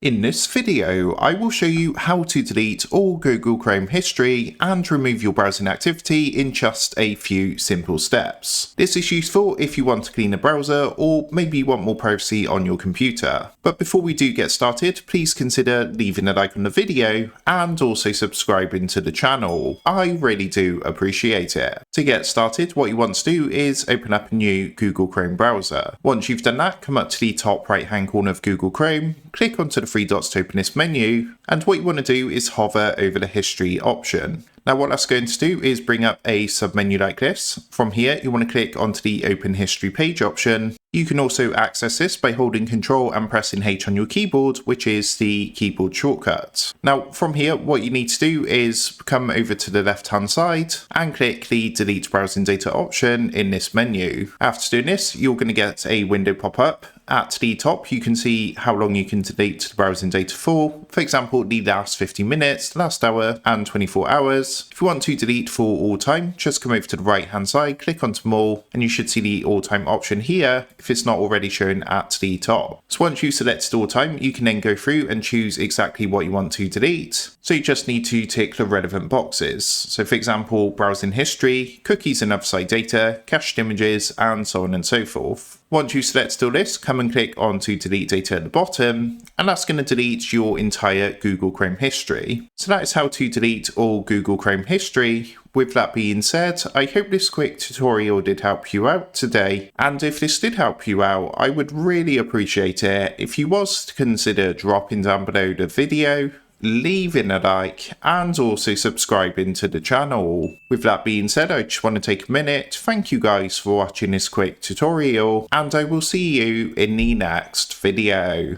In this video, I will show you how to delete all Google Chrome history and remove your browsing activity in just a few simple steps. This is useful if you want to clean a browser or maybe you want more privacy on your computer. But before we do get started, please consider leaving a like on the video and also subscribing to the channel. I really do appreciate it. To get started, what you want to do is open up a new Google Chrome browser. Once you've done that, come up to the top right hand corner of Google Chrome, click onto the three dots to open this menu, and what you want to do is hover over the history option. Now what that's going to do is bring up a submenu like this. From here you want to click onto the open history page option. You can also access this by holding Ctrl and pressing H on your keyboard, which is the keyboard shortcut. Now from here what you need to do is come over to the left hand side and click the delete browsing data option in this menu. After doing this you're going to get a window pop up. At the top you can see how long you can delete the browsing data for example the last 50 minutes, the last hour and 24 hours. If you want to delete for all time, just come over to the right hand side, click on them all, and you should see the all time option here if it's not already shown at the top. So once you select all time, you can then go through and choose exactly what you want to delete. So you just need to tick the relevant boxes. So for example, browsing history, cookies and other site data, cached images, and so on and so forth. Once you select all this, come and click on to delete data at the bottom, and that's going to delete your entire Google Chrome history. So that is how to delete all Google Chrome history. With that being said, I hope this quick tutorial did help you out today, and if this did help you out, I would really appreciate it if you was to consider dropping down below the video, leaving a like, and also subscribing to the channel. With that being said, I just want to take a minute to thank you guys for watching this quick tutorial, and I will see you in the next video.